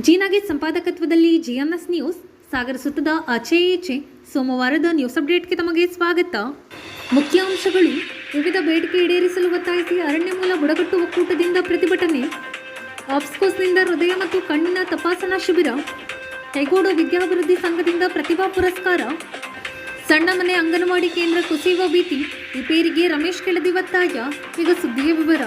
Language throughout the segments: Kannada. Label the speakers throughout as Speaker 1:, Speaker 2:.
Speaker 1: ಜೀನಾಗೆ ಸಂಪಾದಕತ್ವದಲ್ಲಿ ಜಿಎನ್ಎಸ್ ನ್ಯೂಸ್ ಸಾಗರ ಸುತ್ತದ ಆಚೆ ಈಚೆ ಸೋಮವಾರದ ನ್ಯೂಸ್ ಅಪ್ಡೇಟ್ಗೆ ತಮಗೆ ಸ್ವಾಗತ. ಮುಖ್ಯಾಂಶಗಳು: ವಿವಿಧ ಬೇಡಿಕೆ ಈಡೇರಿಸಲು ಒತ್ತಾಯಿಸಿ ಅರಣ್ಯ ಮೂಲ ಬುಡಕಟ್ಟು ಒಕ್ಕೂಟದಿಂದ ಪ್ರತಿಭಟನೆ, ಆಪ್ಸ್ಕೋಸ್ನಿಂದ ಹೃದಯ ಮತ್ತು ಕಣ್ಣಿನ ತಪಾಸಣಾ ಶಿಬಿರ, ಕೈಗೋಡು ವಿದ್ಯಾಭಿವೃದ್ಧಿ ಸಂಘದಿಂದ ಪ್ರತಿಭಾ ಪುರಸ್ಕಾರ, ಸಣ್ಣ ಮನೆ ಅಂಗನವಾಡಿ ಕೇಂದ್ರ ಕುಸಿಯುವ ಭೀತಿ, ರಿಪೇರಿಗೆ ರಮೇಶ್ ಕೆಳದಿ ಒತ್ತಾಯ. ಈಗ ಸುದ್ದಿಯ ವಿವರ.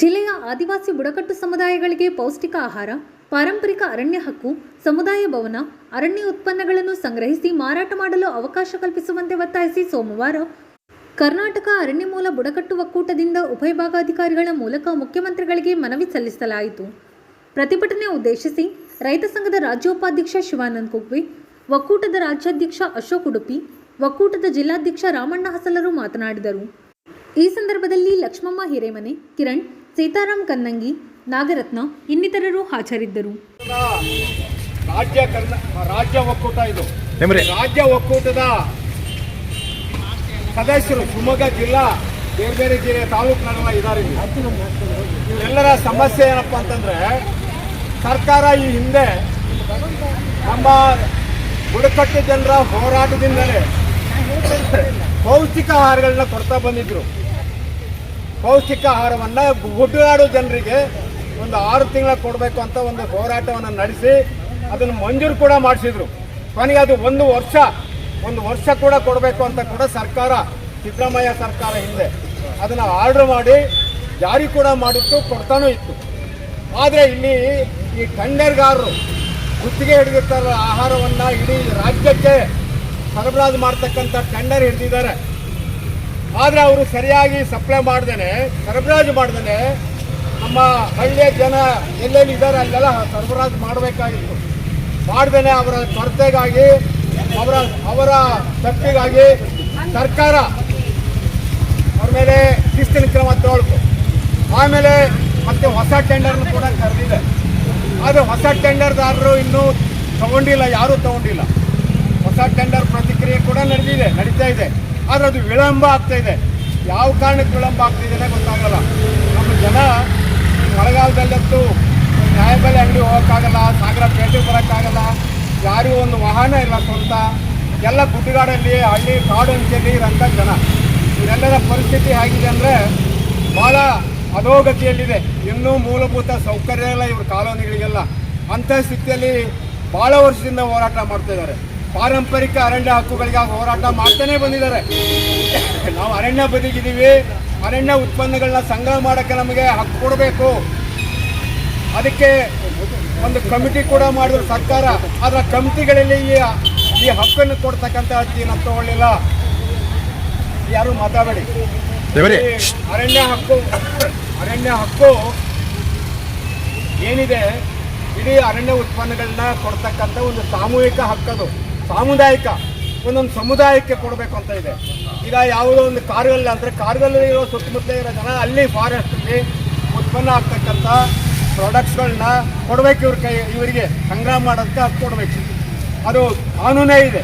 Speaker 1: ಜಿಲ್ಲೆಯ ಆದಿವಾಸಿ ಬುಡಕಟ್ಟು ಸಮುದಾಯಗಳಿಗೆ ಪೌಷ್ಟಿಕ ಆಹಾರ, ಪಾರಂಪರಿಕ ಅರಣ್ಯ ಹಕ್ಕು, ಸಮುದಾಯ ಭವನ, ಅರಣ್ಯ ಉತ್ಪನ್ನಗಳನ್ನು ಸಂಗ್ರಹಿಸಿ ಮಾರಾಟ ಮಾಡಲು ಅವಕಾಶ ಕಲ್ಪಿಸುವಂತೆ ಒತ್ತಾಯಿಸಿ ಸೋಮವಾರ ಕರ್ನಾಟಕ ಅರಣ್ಯ ಮೂಲ ಬುಡಕಟ್ಟು ಒಕ್ಕೂಟದಿಂದ ಉಭಯ ಭಾಗಾಧಿಕಾರಿಗಳ ಮೂಲಕ ಮುಖ್ಯಮಂತ್ರಿಗಳಿಗೆ ಮನವಿ ಸಲ್ಲಿಸಲಾಯಿತು. ಪ್ರತಿಭಟನೆ ಉದ್ದೇಶಿಸಿ ರೈತ ಸಂಘದ ರಾಜ್ಯೋಪಾಧ್ಯಕ್ಷ ಶಿವಾನಂದ ಕುಗ್ವೆ, ಒಕ್ಕೂಟದ ರಾಜ್ಯಾಧ್ಯಕ್ಷ ಅಶೋಕ್ ಉಡುಪಿ, ಒಕ್ಕೂಟದ ಜಿಲ್ಲಾಧ್ಯಕ್ಷ ರಾಮಣ್ಣ ಹಸಲರು ಮಾತನಾಡಿದರು. ಈ ಸಂದರ್ಭದಲ್ಲಿ ಲಕ್ಷ್ಮಮ್ಮ ಹಿರೇಮನೆ, ಕಿರಣ್, ಸೀತಾರಾಮ್ ಕನ್ನಂಗಿ, ನಾಗರತ್ನ ಇನ್ನಿತರರು ಹಾಜರಿದ್ದರು.
Speaker 2: ರಾಜ್ಯ ಒಕ್ಕೂಟ ಇದು. ರಾಜ್ಯ ಒಕ್ಕೂಟದ ಸದಸ್ಯರು ಶಿವಮೊಗ್ಗ ಜಿಲ್ಲಾ, ಬೇರೆ ಬೇರೆ ಜಿಲ್ಲೆ ತಾಲೂಕಿನೆಲ್ಲ ಇದ್ದಾರೆ. ಇವರೆಲ್ಲರ ಸಮಸ್ಯೆ ಏನಪ್ಪ ಅಂತಂದ್ರೆ, ಸರ್ಕಾರ ಈ ಹಿಂದೆ ನಮ್ಮ ಬುಡಕಟ್ಟು ಜನರ ಹೋರಾಟದಿಂದಲೇ ಪೌಷ್ಟಿಕ ಆಹಾರಗಳನ್ನ ಕೊಡ್ತಾ ಬಂದಿದ್ರು. ಪೌಷ್ಟಿಕ ಆಹಾರವನ್ನು ಗುಡ್ಡಗಾಡು ಜನರಿಗೆ ಒಂದು 6 ತಿಂಗಳ ಕೊಡಬೇಕು ಅಂತ ಒಂದು ಹೋರಾಟವನ್ನು ನಡೆಸಿ ಅದನ್ನು ಮಂಜೂರು ಕೂಡ ಮಾಡಿಸಿದ್ರು. ಕೊನೆಗೆ ಅದು ಒಂದು ವರ್ಷ ಕೂಡ ಕೊಡಬೇಕು ಅಂತ ಕೂಡ ಸರ್ಕಾರ, ಸಿದ್ದರಾಮಯ್ಯ ಸರ್ಕಾರ ಹಿಂದೆ ಅದನ್ನು ಆರ್ಡರ್ ಮಾಡಿ ಜಾರಿ ಕೂಡ ಮಾಡಿತ್ತು, ಕೊಡ್ತಾನೂ ಇತ್ತು. ಆದರೆ ಇಲ್ಲಿ ಈ ಟೆಂಡರ್ಗಾರರು ಗುತ್ತಿಗೆ ಹಿಡಿದಿರ್ತಾರಲ್ಲ, ಆಹಾರವನ್ನು ಇಡೀ ರಾಜ್ಯಕ್ಕೆ ಸರಬರಾಜು ಮಾಡ್ತಕ್ಕಂಥ ಟೆಂಡರ್ ಹಿಡಿದಿದ್ದಾರೆ. ಆದರೆ ಅವರು ಸರಿಯಾಗಿ ಸರಬರಾಜು ಮಾಡ್ದೇನೆ ನಮ್ಮ ಹಳ್ಳಿಯ ಜನ ಎಲ್ಲೆಲ್ಲಿ ಇದ್ದಾರೆ ಅಲ್ಲೆಲ್ಲ ಸರಬರಾಜು ಮಾಡಬೇಕಾಗಿತ್ತು. ಮಾಡ್ದೇನೆ ಅವರ ಕೊರತೆಗಾಗಿ, ಅವರ ತಪ್ಪಿಗಾಗಿ ಸರ್ಕಾರ ಅವ್ರ ಮೇಲೆ ಶಿಸ್ತಿನ ಕ್ರಮ ತಗೊಳ್ತು. ಆಮೇಲೆ ಮತ್ತೆ ಹೊಸ ಟೆಂಡರ್ನ ಕೂಡ ಕರೆದಿದೆ. ಆದರೆ ಹೊಸ ಟೆಂಡರ್ದಾರರು ಇನ್ನೂ ಯಾರೂ ತಗೊಂಡಿಲ್ಲ. ಹೊಸ ಟೆಂಡರ್ ಪ್ರತಿಕ್ರಿಯೆ ಕೂಡ ನಡೀತಾ ಇದೆ. ಆದರೆ ಅದು ವಿಳಂಬ ಆಗ್ತಾ ಇದೆ. ಯಾವ ಕಾರಣಕ್ಕೆ ವಿಳಂಬ ಆಗ್ತಿದೆ ಗೊತ್ತಾಗಲ್ಲ. ನಮ್ಮ ಜನ ಮಳೆಗಾಲದಲ್ಲಂತೂ ನ್ಯಾಯಬೆಲೆ ಅಂಗಡಿ ಹೋಗೋಕ್ಕಾಗಲ್ಲ, ಸಾಗರ ಪೇಟೆಗೆ ಬರೋಕ್ಕಾಗಲ್ಲ, ಯಾರಿಗೂ ಒಂದು ವಾಹನ ಇಲ್ಲ ಸ್ವಂತ, ಎಲ್ಲ ಗುಡ್ಡಗಾಡಲ್ಲಿ, ಹಳ್ಳಿ ಕಾಡು ಅಂಚೆಯಲ್ಲಿ ಇರೋಂಥ ಜನ. ಇವರೆಲ್ಲರ ಪರಿಸ್ಥಿತಿ ಹೇಗಿದೆ ಅಂದರೆ ಭಾಳ ಅಧೋಗತಿಯಲ್ಲಿದೆ. ಇನ್ನೂ ಮೂಲಭೂತ ಸೌಕರ್ಯ ಇಲ್ಲ ಇವ್ರ ಕಾಲೋನಿಗಳಿಗೆಲ್ಲ. ಅಂಥ ಸ್ಥಿತಿಯಲ್ಲಿ ಭಾಳ ವರ್ಷದಿಂದ ಹೋರಾಟ ಮಾಡ್ತಾಯಿದ್ದಾರೆ. ಪಾರಂಪರಿಕ ಅರಣ್ಯ ಹಕ್ಕುಗಳಿಗಾಗಿ ಹೋರಾಟ ಮಾಡ್ತಾನೆ ಬಂದಿದ್ದಾರೆ. ನಾವು ಅರಣ್ಯ ಬದಿಗಿದ್ದೀವಿ, ಅರಣ್ಯ ಉತ್ಪನ್ನಗಳನ್ನ ಸಂಗ್ರಹ ಮಾಡೋಕ್ಕೆ ನಮಗೆ ಹಕ್ಕು ಕೊಡಬೇಕು. ಅದಕ್ಕೆ ಒಂದು ಕಮಿಟಿ ಕೂಡ ಮಾಡಿದ್ರು ಸರ್ಕಾರ. ಆದರೆ ಕಮಿಟಿಗಳಲ್ಲಿ ಈ ಹಕ್ಕನ್ನು ಕೊಡ್ತಕ್ಕಂಥ ಅರ್ಜಿಯನ್ನು ತಗೊಳ್ಳಿಲ್ಲ. ಯಾರು ಮಾತಾಡಬೇಡಿ. ಅರಣ್ಯ ಹಕ್ಕು ಏನಿದೆ, ಇಡೀ ಅರಣ್ಯ ಉತ್ಪನ್ನಗಳನ್ನ ಕೊಡ್ತಕ್ಕಂಥ ಒಂದು ಸಾಮೂಹಿಕ ಹಕ್ಕದು, ಸಾಮುದಾಯಿಕ, ಒಂದೊಂದು ಸಮುದಾಯಕ್ಕೆ ಕೊಡಬೇಕು ಅಂತ ಇದೆ. ಈಗ ಯಾವುದೋ ಒಂದು ಕಾರ್ಗಲ್ ಅಂದರೆ ಕಾರ್ಗಲ್ಲಿರೋ ಸುತ್ತಮುತ್ತ ಇರೋ ಜನ ಅಲ್ಲಿ ಫಾರೆಸ್ಟಲ್ಲಿ ಉತ್ಪನ್ನ ಆಗ್ತಕ್ಕಂಥ ಪ್ರಾಡಕ್ಟ್ಸ್ಗಳನ್ನ ಕೊಡಬೇಕು. ಇವರಿಗೆ ಸಂಗ್ರಹ ಮಾಡೋದಕ್ಕೆ ಹಕ್ಕು ಕೊಡಬೇಕು. ಅದು ಕಾನೂನೇ ಇದೆ,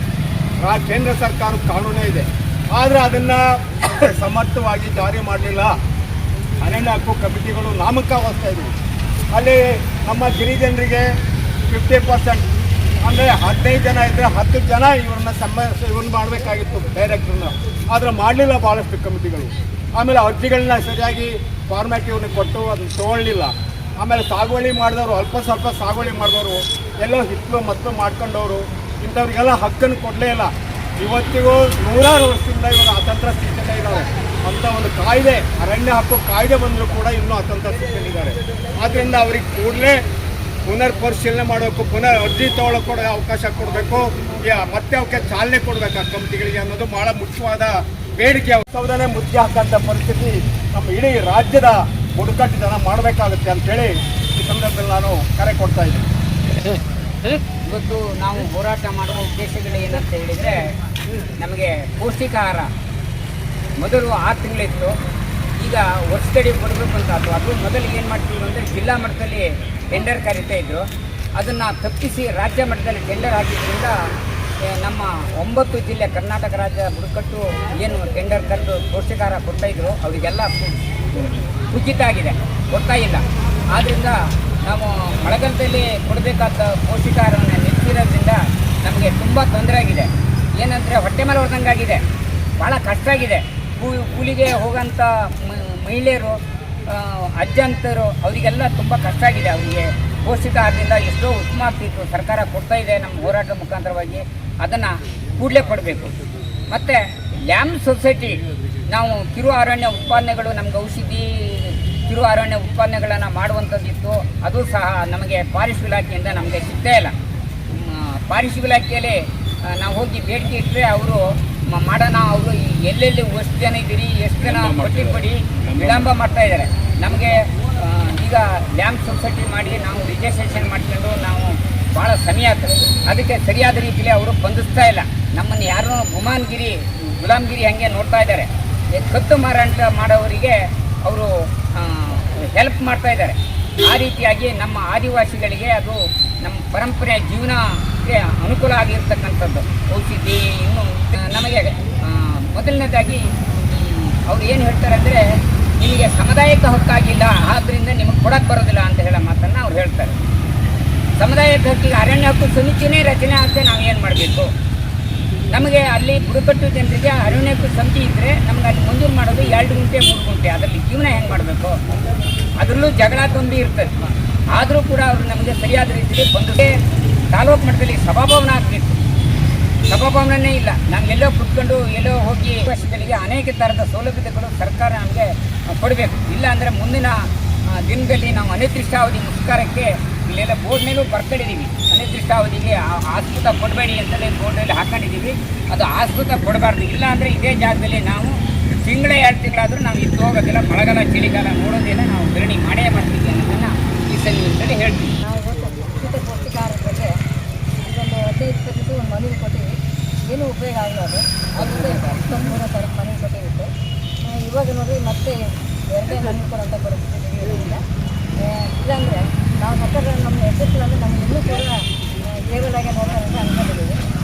Speaker 2: ಕೇಂದ್ರ ಸರ್ಕಾರದ ಕಾನೂನೇ ಇದೆ. ಆದರೆ ಅದನ್ನು ಸಮರ್ಥವಾಗಿ ಜಾರಿ ಮಾಡಲಿಲ್ಲ. ಅರಣ್ಯ ಹಕ್ಕು ಕಮಿಟಿಗಳು ನಾಮಕಾವಸ್ತಾ ಇದ್ವಿ. ಅಲ್ಲಿ ನಮ್ಮ ಗಿರಿಜನರಿಗೆ 50% ಅಂದರೆ 15 ಜನ ಇದ್ದರೆ 10 ಜನ ಇವ್ರನ್ನ ಮಾಡಬೇಕಾಗಿತ್ತು ಡೈರೆಕ್ಟ್ರನ್ನ. ಆದರೆ ಮಾಡಲಿಲ್ಲ ಭಾಳಷ್ಟು ಕಮಿಟಿಗಳು. ಆಮೇಲೆ ಅರ್ಜಿಗಳನ್ನ ಸರಿಯಾಗಿ ಫಾರ್ಮ್ಯಾಟಿವ್ನ ಕೊಟ್ಟು ಅದನ್ನು ತೊಗೊಳ್ಳಿಲ್ಲ. ಆಮೇಲೆ ಸಾಗುವಳಿ ಮಾಡಿದವರು, ಅಲ್ಪ ಸ್ವಲ್ಪ ಸಾಗುವಳಿ ಮಾಡಿದವರು, ಎಲ್ಲೋ ಹಿತ್ತಲು ಮತ್ತು ಮಾಡ್ಕೊಂಡವರು, ಇಂಥವ್ರಿಗೆಲ್ಲ ಹಕ್ಕನ್ನು ಕೊಡಲೇ ಇಲ್ಲ. ಇವತ್ತಿಗೂ 100 ವರ್ಷದಿಂದ ಇವರು ಅತಂತ್ರ ಸ್ಥಿತಿಯಲ್ಲೇ ಇದ್ದಾರೆ. ಅಂಥ ಒಂದು ಕಾಯ್ದೆ, ಅರಣ್ಯ ಹಕ್ಕು ಕಾಯ್ದೆ ಬಂದರೂ ಕೂಡ ಇನ್ನೂ ಅತಂತ್ರ ಸ್ಥಿತಿಯಲ್ಲಿದ್ದಾರೆ. ಆದ್ದರಿಂದ ಅವ್ರಿಗೆ ಕೂಡಲೇ ಪುನರ್ ಪರಿಶೀಲನೆ ಮಾಡಬೇಕು, ಪುನರ್ ಅರ್ಜಿ ತೊಗೊಳಕ್ಕೆ ಕೂಡ ಅವಕಾಶ ಕೊಡಬೇಕು, ಮತ್ತೆ ಅವಕ್ಕೆ ಚಾಲನೆ ಕೊಡಬೇಕು ಆ ಕಮಿಟಿಗಳಿಗೆ ಅನ್ನೋದು ಭಾಳ ಮುಖ್ಯವಾದ ಬೇಡಿಕೆ. ಸೌದನೆ ಮುದ್ದೆ ಹಾಕಂಥ ಪರಿಸ್ಥಿತಿ ನಮ್ಮ ಇಡೀ ರಾಜ್ಯದ ಬುಡಕಟ್ಟು ಜನ ಮಾಡಬೇಕಾಗುತ್ತೆ ಅಂತೇಳಿ ಈ ಸಂದರ್ಭದಲ್ಲಿ ನಾನು ಕರೆ ಕೊಡ್ತಾ ಇದ್ದೀನಿ.
Speaker 3: ಇವತ್ತು ನಾವು ಹೋರಾಟ ಮಾಡುವ ಉದ್ದೇಶಗಳು ಏನಂತ ಹೇಳಿದರೆ, ನಮಗೆ ಪೌಷ್ಟಿಕ ಆಹಾರ ಮೊದಲು 6 ತಿಂಗಳಿತ್ತು, ಈಗ ವರ್ಷದಡಿ ಕೊಡಬೇಕು ಅಂತ. ಅದು ಮೊದಲು ಏನು ಮಾಡ್ತೀವಿ ಅಂದರೆ ಜಿಲ್ಲಾ ಮಟ್ಟದಲ್ಲಿ ಟೆಂಡರ್ ಕರೀತಾ ಇದ್ದರು. ಅದನ್ನು ತಪ್ಪಿಸಿ ರಾಜ್ಯ ಮಟ್ಟದಲ್ಲಿ ಟೆಂಡರ್ ಹಾಕಿದ್ರಿಂದ ನಮ್ಮ 9 ಜಿಲ್ಲೆ ಕರ್ನಾಟಕ ರಾಜ್ಯ ಬುಡಕಟ್ಟು ಏನು ಟೆಂಡರ್ ಕರೆದು ಪೌಷ್ಟಿಕಾರ ಕೊಡ್ತಾಯಿದ್ರು ಅವರಿಗೆಲ್ಲ ಕುಸಿತ ಆಗಿದೆ, ಗೊತ್ತಾ ಇಲ್ಲ. ಆದ್ದರಿಂದ ನಾವು ಮಳೆಗಾಲದಲ್ಲಿ ಕೊಡಬೇಕಾದ ಪೌಷ್ಟಿಕಾಹಾರವನ್ನು ನಿಲ್ಲಿಸಿರೋದ್ರಿಂದ ನಮಗೆ ತುಂಬ ತೊಂದರೆ ಆಗಿದೆ. ಏನಂದರೆ ಹೊಟ್ಟೆ ಮೇಲೆ ಹೊಡೆದಂಗಾಗಿದೆ, ಭಾಳ ಕಷ್ಟ ಆಗಿದೆ. ಕೂಲಿಗೆ ಹೋಗೋಂಥ ಮಹಿಳೆಯರು, ಅಜ್ಜಂತರು ಅವರಿಗೆಲ್ಲ ತುಂಬ ಕಷ್ಟ ಆಗಿದೆ. ಅವರಿಗೆ ಪೌಷ್ಟಿಕಾಹಾರದಿಂದ ಎಷ್ಟೋ ಉತ್ತಮ ಆಗ್ತಿತ್ತು, ಸರ್ಕಾರ ಕೊಡ್ತಾ ಇದೆ ನಮ್ಮ ಹೋರಾಟ ಮುಖಾಂತರವಾಗಿ. ಅದನ್ನು ಕೂಡಲೇ ಕೊಡಬೇಕು. ಮತ್ತು ಲ್ಯಾಂಬ್ ಸೊಸೈಟಿ ನಾವು ಕಿರು ಅರಣ್ಯ ಉತ್ಪಾದನೆಗಳು, ನಮ್ಗೆ ಔಷಧಿ ಕಿರು ಅರಣ್ಯ ಉತ್ಪಾದನೆಗಳನ್ನು ಮಾಡುವಂಥದ್ದಿತ್ತು. ಅದು ಸಹ ನಮಗೆ ಫಾರೆಸ್ಟ್ ಇಲಾಖೆಯಿಂದ ನಮಗೆ ಸಿಗ್ತಾ ಇಲ್ಲ. ಫಾರೆಸ್ಟ್ ಇಲಾಖೆಯಲ್ಲಿ ನಾವು ಹೋಗಿ ಬೇಡಿಕೆ ಇಟ್ಟರೆ ಅವರು ಮಾಡೋಣ, ಅವರು ಎಲ್ಲೆಲ್ಲಿ ಎಷ್ಟು ಜನ ಇದ್ದೀರಿ, ಎಷ್ಟು ಜನ ಪಟ್ಟಿ ಕೊಡಿ, ವಿಳಂಬ ಮಾಡ್ತಾ ಇದ್ದಾರೆ. ನಮಗೆ ಈಗ ಲ್ಯಾಂಬ್ ಸೊಸೈಟಿ ಮಾಡಿ ನಾವು ರಿಜಿಸ್ಟ್ರೇಷನ್ ಮಾಡ್ಕೊಂಡು ನಾವು ಭಾಳ ಸಮಯ ಆಗ್ತದೆ. ಅದಕ್ಕೆ ಸರಿಯಾದ ರೀತಿಯಲ್ಲಿ ಅವರು ಸ್ಪಂದಿಸ್ತಾ ಇಲ್ಲ. ನಮ್ಮನ್ನು ಯಾರೂ ಗುಲಾಮ್ಗಿರಿ ಹಾಗೆ ನೋಡ್ತಾ ಇದ್ದಾರೆ. ಕತ್ತು ಮಾರಾಟ ಮಾಡೋವರಿಗೆ ಅವರು ಹೆಲ್ಪ್ ಮಾಡ್ತಾ ಇದ್ದಾರೆ. ಆ ರೀತಿಯಾಗಿ ನಮ್ಮ ಆದಿವಾಸಿಗಳಿಗೆ ಅದು ನಮ್ಮ ಪರಂಪರೆಯ ಜೀವನಕ್ಕೆ ಅನುಕೂಲ ಆಗಿರ್ತಕ್ಕಂಥದ್ದು. ಔಷಧಿ ಇನ್ನು ನಮಗೆ ಮೊದಲನೇದಾಗಿ ಅವ್ರು ಏನು ಹೇಳ್ತಾರೆ ಅಂದರೆ, ನಿಮಗೆ ಸಮುದಾಯಕ್ಕೆ ಹಕ್ಕಾಗಿಲ್ಲ, ಆದ್ದರಿಂದ ನಿಮಗೆ ಕೊಡಕ್ಕೆ ಬರೋದಿಲ್ಲ ಅಂತ ಹೇಳೋ ಮಾತನ್ನು ಅವ್ರು ಹೇಳ್ತಾರೆ. ಸಮುದಾಯದ ಹಕ್ಕಿಗೆ ಅರಣ್ಯ ಹಕ್ಕು ಸಮಿತಿನೇ ರಚನೆ ಆಗದೆ ನಾವು ಏನು ಮಾಡಬೇಕು? ನಮಗೆ ಅಲ್ಲಿ ಬುಡಕಟ್ಟು ಜನರಿಗೆ ಅರಣ್ಯ ಹಕ್ಕು ಸಮಿತಿ ಇದ್ದರೆ ನಮ್ಗೆ ಅಲ್ಲಿ ಮಂಜೂರು ಮಾಡೋದು 2 ಗುಂಟೆ 3 ಗುಂಟೆ, ಅದರಲ್ಲಿ ಜೀವನ ಹೆಂಗೆ ಮಾಡಬೇಕು? ಅದರಲ್ಲೂ ಜಗಳ ತುಂಬಿ ಇರ್ತದೆ. ಆದರೂ ಕೂಡ ಅವರು ನಮಗೆ ಸರಿಯಾದ ರೀತಿಯಲ್ಲಿ ಬಂದು ತಾಲೂಕು ಮಟ್ಟದಲ್ಲಿ ಸಭಾಭವನ ಆಗಬೇಕು. ಸಭಾಭವನನೇ ಇಲ್ಲ. ನಾವು ಎಲ್ಲೋ ಕುತ್ಕೊಂಡು ಎಲ್ಲೋ ಹೋಗಿ ವರ್ಷಗಳಿಗೆ ಅನೇಕ ಥರದ ಸೌಲಭ್ಯಗಳು ಸರ್ಕಾರ ನಮಗೆ ಕೊಡಬೇಕು. ಇಲ್ಲ ಅಂದರೆ ಮುಂದಿನ ದಿನದಲ್ಲಿ ನಾವು ಅನಿರ್ದಿಷ್ಟಾವಧಿ ಮುಷ್ಕರಕ್ಕೆ ಇಲ್ಲೆಲ್ಲ ಬೋರ್ಡ್ ಮೇಲೂ ಬರ್ಕೊಂಡಿದ್ದೀವಿ. ಅನಿರ್ದಿಷ್ಟಾವಧಿಗೆ ಆಸ್ಪೃತ ಕೊಡಬೇಡಿ ಅಂತಲೇ ಬೋರ್ಡಲ್ಲಿ ಹಾಕೊಂಡಿದ್ದೀವಿ. ಅದು ಆಸ್ಪೃತ ಕೊಡಬಾರ್ದು. ಇಲ್ಲ ಅಂದರೆ ಇದೇ ಜಾಗದಲ್ಲಿ ನಾವು ತಿಂಗಳ 2 ತಿಂಗಳಾದರೂ ನಾವು ಇದ್ದು ಹೋಗೋದಿಲ್ಲ. ಮಳೆಗಾಲ ಚಳಿಗಾಲ ನೋಡೋದಿಲ್ಲ, ನಾವು ಧರಣಿ ಮಾಡೇ ಮಾಡ್ತೀವಿ ಅನ್ನೋದನ್ನು ಈ ಸನ್ನಿವೇಶದಲ್ಲಿ ಹೇಳ್ತೀವಿ.
Speaker 4: ನಾವು ಇವತ್ತು ಉಚಿತ ಪೌಷ್ಟಿಕಾಹಾರದ ಬಗ್ಗೆ ಇದೊಂದು 15-20 ಒಂದು ಮನವಿ ಕೊಟ್ಟಿವಿ. ಏನೂ ಉಪಯೋಗ ಆಗಲ್ಲ. ಅದು ಇಷ್ಟೊಂದು ಥರದ ಮನವಿ ಕೊಟ್ಟಿರುತ್ತೆ. ಇವಾಗ ನೋಡಿ ಮತ್ತೆ 2ನೇ ಮನವಿ ಕೊಡೋಂಥ ಪರಿಸ್ಥಿತಿ ಇರೋದಿಲ್ಲ. ಇಲ್ಲಾಂದರೆ ನಾವು ಸರ್ಕಾರ ನಮ್ಮ ಯಶಸ್ಸು ಅಂದರೆ ನಮಗೆ ಇನ್ನೂ ಕೂಡ ಕೇವಲಾಗಿ ನೋಡೋಣ ಅಂತ ಅಂದ್ಕೊಂಡಿದ್ದೀವಿ.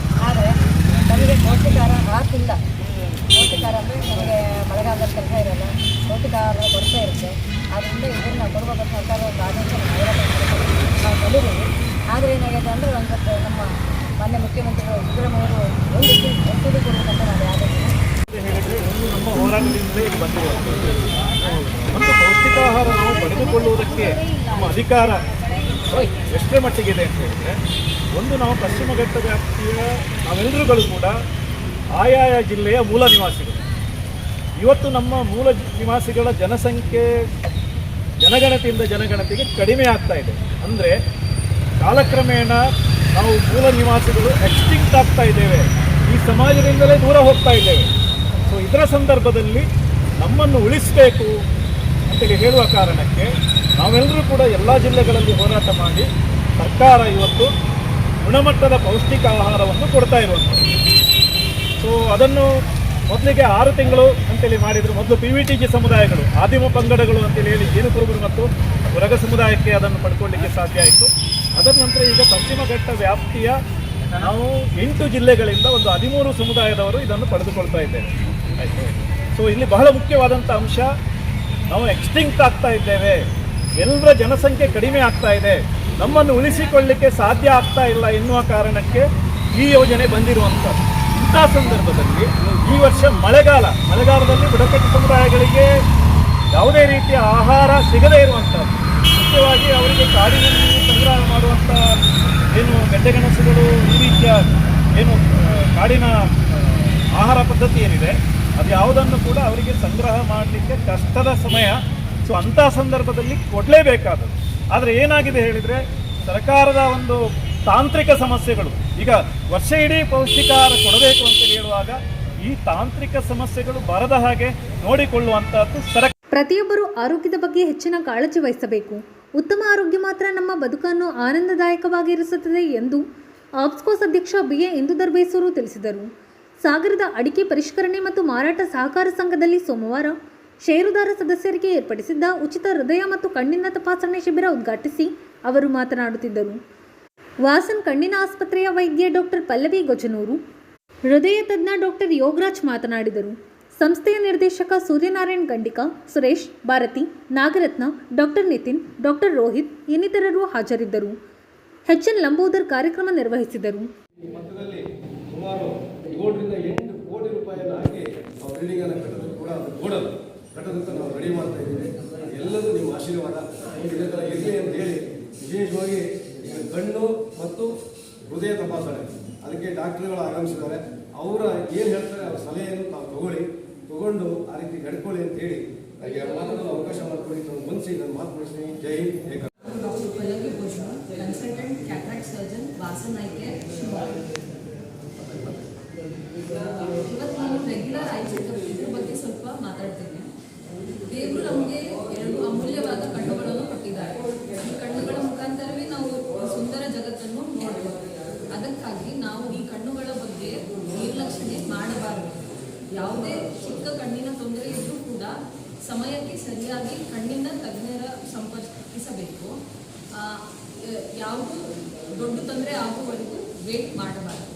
Speaker 4: ಆದರೆ ನಮಗೆ ಪೌಷ್ಟಿಕಾಹಾರ ಆಗ್ತಿಲ್ಲ. ಪೌಷ್ಟಿಕಾಹಾರ ಅಂದರೆ ನಮಗೆ ಮಳೆಗಾಲದಲ್ಲಿ ಕೆಲಸ ಇರೋಲ್ಲ, ಪೌಷ್ಟಿಕಾಹಾರ ಕೊರತೆ ಇರುತ್ತೆ. ಆದ್ದರಿಂದ ಇದನ್ನು ನಾವು ಕೊಡಬೇಕು ಸರ್ಕಾರ ಒಂದು ಆದೇಶ ನಾವು ಕೊಟ್ಟಿದ್ದೀವಿ. ಆದರೆ ಏನಾಗಿದೆ ಅಂದರೆ ಒಂದು ಸ್ವಲ್ಪ ನಮ್ಮ ಮಾನ್ಯ ಮುಖ್ಯಮಂತ್ರಿಗಳು ಸಿದ್ದರಾಮಯ್ಯವರು ಒಂದು ಕೊಡಬೇಕಂತ ನಾವು ಆದೇಶ
Speaker 5: ಹೇಳಿದರೆ ಒಂದು ನಮ್ಮ ಹೋರಾಟದಿಂದಲೇ ಇದು ಬಂದಿರುವಂಥದ್ದು. ಮತ್ತು ಪೌಷ್ಟಿಕಾಹಾರ ನಾವು ಪಡೆದುಕೊಳ್ಳುವುದಕ್ಕೆ ನಮ್ಮ ಅಧಿಕಾರ ಎಷ್ಟೇ ಮಟ್ಟಿಗಿದೆ ಅಂತ ಹೇಳಿದರೆ, ಒಂದು ನಾವು ಪಶ್ಚಿಮ ಘಟ್ಟ ವ್ಯಾಪ್ತಿಯ ನಾವೆಲ್ಲರುಗಳು ಕೂಡ ಆಯಾಯ ಜಿಲ್ಲೆಯ ಮೂಲ ನಿವಾಸಿಗಳು. ಇವತ್ತು ನಮ್ಮ ಮೂಲ ನಿವಾಸಿಗಳ ಜನಸಂಖ್ಯೆ ಜನಗಣತಿಯಿಂದ ಜನಗಣತಿಗೆ ಕಡಿಮೆ ಆಗ್ತಾ ಇದೆ. ಅಂದರೆ ಕಾಲಕ್ರಮೇಣ ನಾವು ಮೂಲ ನಿವಾಸಿಗಳು ಎಕ್ಸ್ಟಿಂಕ್ಟ್ ಆಗ್ತಾ ಇದ್ದೇವೆ, ಈ ಸಮಾಜದಿಂದಲೇ ದೂರ ಹೋಗ್ತಾ ಇದ್ದೇವೆ. ಸೊ ಇದರ ಸಂದರ್ಭದಲ್ಲಿ ನಮ್ಮನ್ನು ಉಳಿಸಬೇಕು ಅಂತೇಳಿ ಹೇಳುವ ಕಾರಣಕ್ಕೆ ನಾವೆಲ್ಲರೂ ಕೂಡ ಎಲ್ಲ ಜಿಲ್ಲೆಗಳಲ್ಲಿ ಹೋರಾಟ ಮಾಡಿ ಸರ್ಕಾರ ಇವತ್ತು ಗುಣಮಟ್ಟದ ಪೌಷ್ಟಿಕ ಆಹಾರವನ್ನು ಕೊಡ್ತಾ ಇರುವಂಥದ್ದು. ಸೊ ಅದನ್ನು ಮೊದಲಿಗೆ 6 ತಿಂಗಳು ಅಂತೇಳಿ ಮಾಡಿದರು. ಮೊದಲು PVTG ಸಮುದಾಯಗಳು, ಆದಿಮ ಪಂಗಡಗಳು ಅಂತೇಳಿ ಹೇಳಿ ಜೇನುಕುರುಬರು ಮತ್ತು ಹೊರಗ ಸಮುದಾಯಕ್ಕೆ ಅದನ್ನು ಪಡ್ಕೊಳ್ಳಿಕ್ಕೆ ಸಾಧ್ಯ ಆಯಿತು. ಅದರ ನಂತರ ಈಗ ಪಶ್ಚಿಮ ಘಟ್ಟ ವ್ಯಾಪ್ತಿಯ ನಾವು 8 ಜಿಲ್ಲೆಗಳಿಂದ ಒಂದು 13 ಸಮುದಾಯದವರು ಇದನ್ನು ಪಡೆದುಕೊಳ್ತಾ ಇದ್ದೇವೆ. ಆಯಿತು. ಸೊ ಇಲ್ಲಿ ಬಹಳ ಮುಖ್ಯವಾದಂಥ ಅಂಶ, ನಾವು ಎಕ್ಸ್ಟಿಂಕ್ಟ್ ಆಗ್ತಾ ಇದ್ದೇವೆ, ಎಲ್ಲರ ಜನಸಂಖ್ಯೆ ಕಡಿಮೆ ಆಗ್ತಾ ಇದೆ, ನಮ್ಮನ್ನು ಉಳಿಸಿಕೊಳ್ಳಲಿಕ್ಕೆ ಸಾಧ್ಯ ಆಗ್ತಾ ಇಲ್ಲ ಎನ್ನುವ ಕಾರಣಕ್ಕೆ ಈ ಯೋಜನೆ ಬಂದಿರುವಂಥದ್ದು. ಇಂಥ ಸಂದರ್ಭದಲ್ಲಿ ಈ ವರ್ಷ ಮಳೆಗಾಲದಲ್ಲಿ ಬುಡಕಟ್ಟು ಸಮುದಾಯಗಳಿಗೆ ಯಾವುದೇ ರೀತಿಯ ಆಹಾರ ಸಿಗದೇ ಇರುವಂಥದ್ದು, ಮುಖ್ಯವಾಗಿ ಅವರಿಗೆ ಕಾಡಿನಲ್ಲಿ ಸಂಗ್ರಹ ಮಾಡುವಂಥ ಏನು ಗೆಡ್ಡೆಗೆಣಸುಗಳು, ಈ ರೀತಿಯ ಏನು ಕಾಡಿನ ಆಹಾರ ಪದ್ಧತಿ ಏನಿದೆ ಅದು ಯಾವುದನ್ನು ಕೂಡ ಅವರಿಗೆ ಸಂಗ್ರಹ ಮಾಡಲಿಕ್ಕೆ ಕಷ್ಟದ ಸಮಯ. ಸೊ ಅಂಥ ಸಂದರ್ಭದಲ್ಲಿ ಕೊಡಲೇಬೇಕಾದದ್ದು. ಆದರೆ ಏನಾಗಿದೆ ಹೇಳಿದರೆ, ಸರ್ಕಾರದ ಒಂದು ತಾಂತ್ರಿಕ ಸಮಸ್ಯೆಗಳು. ಈಗ ವರ್ಷ ಇಡೀ ಪೌಷ್ಟಿಕಾಹಾರ ಕೊಡಬೇಕು ಅಂತ ಹೇಳುವಾಗ ಈ ತಾಂತ್ರಿಕ ಸಮಸ್ಯೆಗಳು ಬರದ ಹಾಗೆ ನೋಡಿಕೊಳ್ಳುವಂಥದ್ದು ಸರ್ಕಾರ.
Speaker 1: ಪ್ರತಿಯೊಬ್ಬರು ಆರೋಗ್ಯದ ಬಗ್ಗೆ ಹೆಚ್ಚಿನ ಕಾಳಜಿ ವಹಿಸಬೇಕು. ಉತ್ತಮ ಆರೋಗ್ಯ ಮಾತ್ರ ನಮ್ಮ ಬದುಕನ್ನು ಆನಂದದಾಯಕವಾಗಿರಿಸುತ್ತದೆ ಎಂದು ಆಪ್ಸ್ಕೋಸ್ ಅಧ್ಯಕ್ಷ BA ಇಂದು ದರ್ಬೇಸೂರು ತಿಳಿಸಿದರು. ಸಾಗರದ ಅಡಿಕೆ ಪರಿಷ್ಕರಣೆ ಮತ್ತು ಮಾರಾಟ ಸಹಕಾರ ಸಂಘದಲ್ಲಿ ಸೋಮವಾರ ಷೇರುದಾರ ಸದಸ್ಯರಿಗೆ ಏರ್ಪಡಿಸಿದ್ದ ಉಚಿತ ಹೃದಯ ಮತ್ತು ಕಣ್ಣಿನ ತಪಾಸಣೆ ಶಿಬಿರ ಉದ್ಘಾಟಿಸಿ ಅವರು ಮಾತನಾಡುತ್ತಿದ್ದರು. ವಾಸನ್ ಕಣ್ಣಿನ ಆಸ್ಪತ್ರೆಯ ವೈದ್ಯೆ ಡಾಕ್ಟರ್ ಪಲ್ಲವಿ ಗೊಜನೂರು, ಹೃದಯ ತಜ್ಞ ಡಾಕ್ಟರ್ ಯೋಗರಾಜ್ ಮಾತನಾಡಿದರು. ಸಂಸ್ಥೆಯ ನಿರ್ದೇಶಕ ಸೂರ್ಯನಾರಾಯಣ್ ಗಂಡಿಕ, ಸುರೇಶ್, ಭಾರತಿ, ನಾಗರತ್ನ, ಡಾಕ್ಟರ್ ನಿತಿನ್, ಡಾಕ್ಟರ್ ರೋಹಿತ್ ಇನ್ನಿತರರು ಹಾಜರಿದ್ದರು. ಎನ್ ಲಂಬೋದರ್ ಕಾರ್ಯಕ್ರಮ ನಿರ್ವಹಿಸಿದರು.
Speaker 6: ಈ ಮಟ್ಟದಲ್ಲಿ ಸುಮಾರು 7 ರಿಂದ 8 ಕೋಟಿ ರೂಪಾಯಿಯನ್ನು ಹಾಕಿ ನಾವು ಬಿಲ್ಡಿಂಗ್ ಅನ್ನು ಕಟ್ಟೋದಕ್ಕೆ ನಾವು ರೆಡಿ ಮಾಡ್ತಾ ಇದ್ದೀವಿ. ಎಲ್ಲರೂ ನಿಮ್ಮ ಆಶೀರ್ವಾದ ಇದೇ ಥರ ಇರಲಿ ಅಂತ ಹೇಳಿ, ವಿಶೇಷವಾಗಿ ಈಗ ಕಣ್ಣು ಮತ್ತು ಹೃದಯ ತಪಾಸಣೆ ಅದಕ್ಕೆ ಡಾಕ್ಟರ್ಗಳು ಆಗಮಿಸಿದ್ದಾರೆ. ಅವರ ಏನು ಹೇಳ್ತಾರೆ ಅವರ ಸಲಹೆಯನ್ನು ತಾವು ತಗೊಂಡು ಆ ರೀತಿ ನಡ್ಕೊಳ್ಳಿ ಅಂತ ಹೇಳಿ ನನಗೆ ಮಾತನಾಡಲು ಅವಕಾಶ ಮಾಡಿಕೊಡಿ. ನಾನು ಮನಸ್ಸಿ ನಾನು ಮಾತು ಮುಗಿಸ್ತೀನಿ. ಜೈ ಹಿಂದ್, ಜೈ Karnataka.
Speaker 4: Doctor Pallavi Bhushan, consultant cataract surgeon, ವಾಸನೈಕೆ, ಶಿವಮೊಗ್ಗ. ಇವತ್ತು ನಾನು ರೆಗ್ಯುಲರ್ ಐ ಚೆಕಪ್ ಇದ್ರ ಬಗ್ಗೆ ಸ್ವಲ್ಪ ಮಾತಾಡ್ತೇನೆ. ದೇವರು ನಮಗೆ 2 ಅಮೂಲ್ಯವಾದ ಕಣ್ಣುಗಳನ್ನು ಕೊಟ್ಟಿದ್ದಾರೆ. ಈ ಕಣ್ಣುಗಳ ಮುಖಾಂತರವೇ ನಾವು ಸುಂದರ ಜಗತ್ತನ್ನು ನೋಡಬಹುದು. ಅದಕ್ಕಾಗಿ ನಾವು ಈ ಕಣ್ಣುಗಳ ಬಗ್ಗೆ ನಿರ್ಲಕ್ಷಣೆ ಮಾಡಬಾರದು. ಯಾವುದೇ ಚಿಕ್ಕ ಕಣ್ಣಿನ ತೊಂದರೆ ಇದ್ರೂ ಕೂಡ ಸಮಯಕ್ಕೆ ಸರಿಯಾಗಿ ಕಣ್ಣಿನ ತಜ್ಞರ ಸಂಪರ್ಕಿಸಬೇಕು. ಯಾವುದು ದೊಡ್ಡ ತೊಂದರೆ ಆಗುವವರೆಗೂ ವೇಟ್ ಮಾಡಬಾರದು.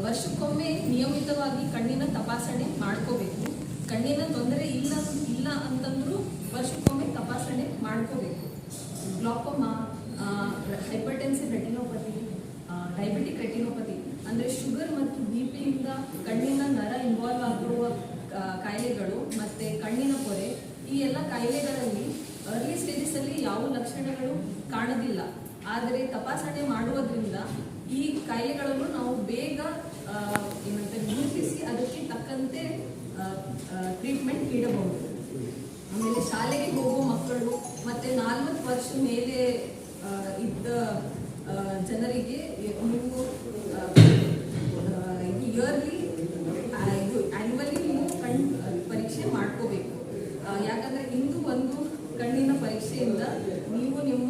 Speaker 4: ವರ್ಷಕ್ಕೊಮ್ಮೆ ನಿಯಮಿತವಾಗಿ ಕಣ್ಣಿನ ತಪಾಸಣೆ ಮಾಡ್ಕೋಬೇಕು. ಕಣ್ಣಿನ ತೊಂದರೆ ಇಲ್ಲ ಅಂತಂದ್ರೂ ವರ್ಷಕ್ಕೊಮ್ಮೆ ತಪಾಸಣೆ ಮಾಡ್ಕೋಬೇಕು. Glaucoma, hypertensive retinopathy, diabetic retinopathy ಅಂದರೆ ಶುಗರ್ ಮತ್ತು ಬಿಪಿಯಿಂದ ಕಣ್ಣಿನ ನರ ಇನ್ವಾಲ್ವ್ ಆಗಿರುವ ಕಾಯಿಲೆಗಳು ಮತ್ತು ಕಣ್ಣಿನ ಪೊರೆ, ಈ ಎಲ್ಲ ಕಾಯಿಲೆಗಳಲ್ಲಿ ಅರ್ಲಿ ಸ್ಟೇಜಸಲ್ಲಿ ಯಾವ ಲಕ್ಷಣಗಳು ಕಾಣೋದಿಲ್ಲ. ಆದರೆ ತಪಾಸಣೆ ಮಾಡುವುದರಿಂದ ಈ ಕಾಯಿಲೆಗಳನ್ನು ನಾವು ಬೇಗ ಗುರುತಿಸಿ ಅದಕ್ಕೆ ತಕ್ಕಂತೆ ಟ್ರೀಟ್ಮೆಂಟ್ ನೀಡಬಹುದು. ಆಮೇಲೆ ಶಾಲೆಗೆ ಹೋಗುವ ಮಕ್ಕಳು ಮತ್ತು 40 ವರ್ಷ ಮೇಲೆ ಇದ್ದ ಜನರಿಗೆ ನೀವು ಇಯರ್ಲಿ ಆ್ಯನ್ಯುವಲಿ ನೀವು ಪರೀಕ್ಷೆ ಮಾಡ್ಕೋಬೇಕು. ಯಾಕಂದರೆ ಇಂದು ಒಂದು ಕಣ್ಣಿನ ಪರೀಕ್ಷೆಯಿಂದ ನೀವು ನಿಮ್ಮ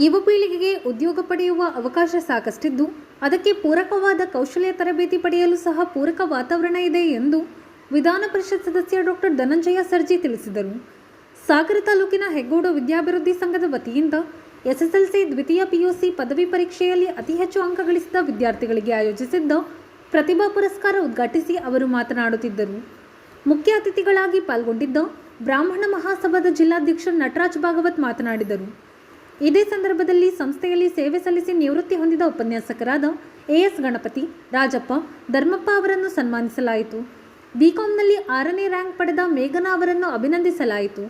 Speaker 1: ಯುವ ಪೀಳಿಗೆಗೆ ಉದ್ಯೋಗ ಪಡೆಯುವ ಅವಕಾಶ ಸಾಕಷ್ಟಿದ್ದು ಅದಕ್ಕೆ ಪೂರಕವಾದ ಕೌಶಲ್ಯ ತರಬೇತಿ ಪಡೆಯಲು ಸಹ ಪೂರಕ ವಾತಾವರಣ ಇದೆ ಎಂದು ವಿಧಾನ ಪರಿಷತ್ ಸದಸ್ಯ ಡಾಕ್ಟರ್ ಧನಂಜಯ ಸರ್ಜಿ ತಿಳಿಸಿದರು. ಸಾಗರ ತಾಲೂಕಿನ ಹೆಗ್ಗೋಡು ವಿದ್ಯಾಭಿವೃದ್ಧಿ ಸಂಘದ ವತಿಯಿಂದ ಎಸ್ಎಸ್ಎಲ್ಸಿ ದ್ವಿತೀಯ ಪಿಯುಸಿ ಪದವಿ ಪರೀಕ್ಷೆಯಲ್ಲಿ ಅತಿ ಹೆಚ್ಚು ಅಂಕ ಗಳಿಸಿದ ವಿದ್ಯಾರ್ಥಿಗಳಿಗೆ ಆಯೋಜಿಸಿದ್ದ ಪ್ರತಿಭಾ ಪುರಸ್ಕಾರ ಉದ್ಘಾಟಿಸಿ ಅವರು ಮಾತನಾಡುತ್ತಿದ್ದರು. ಮುಖ್ಯ ಅತಿಥಿಗಳಾಗಿ ಪಾಲ್ಗೊಂಡಿದ್ದ ಬ್ರಾಹ್ಮಣ ಮಹಾಸಭಾದ ಜಿಲ್ಲಾಧ್ಯಕ್ಷ ನಟರಾಜ್ ಭಾಗವತ್ ಮಾತನಾಡಿದರು. ಇದೇ ಸಂದರ್ಭದಲ್ಲಿ ಸಂಸ್ಥೆಯಲ್ಲಿ ಸೇವೆ ಸಲ್ಲಿಸಿ ನಿವೃತ್ತಿ ಹೊಂದಿದ ಉಪನ್ಯಾಸಕರಾದ ಎಎಸ್ ಗಣಪತಿ, ರಾಜಪ್ಪ, ಧರ್ಮಪ್ಪ ಅವರನ್ನು ಸನ್ಮಾನಿಸಲಾಯಿತು. ಬಿಕಾಂನಲ್ಲಿ 6ನೇ ರ್ಯಾಂಕ್ ಪಡೆದ ಮೇಘನಾ ಅವರನ್ನು ಅಭಿನಂದಿಸಲಾಯಿತು.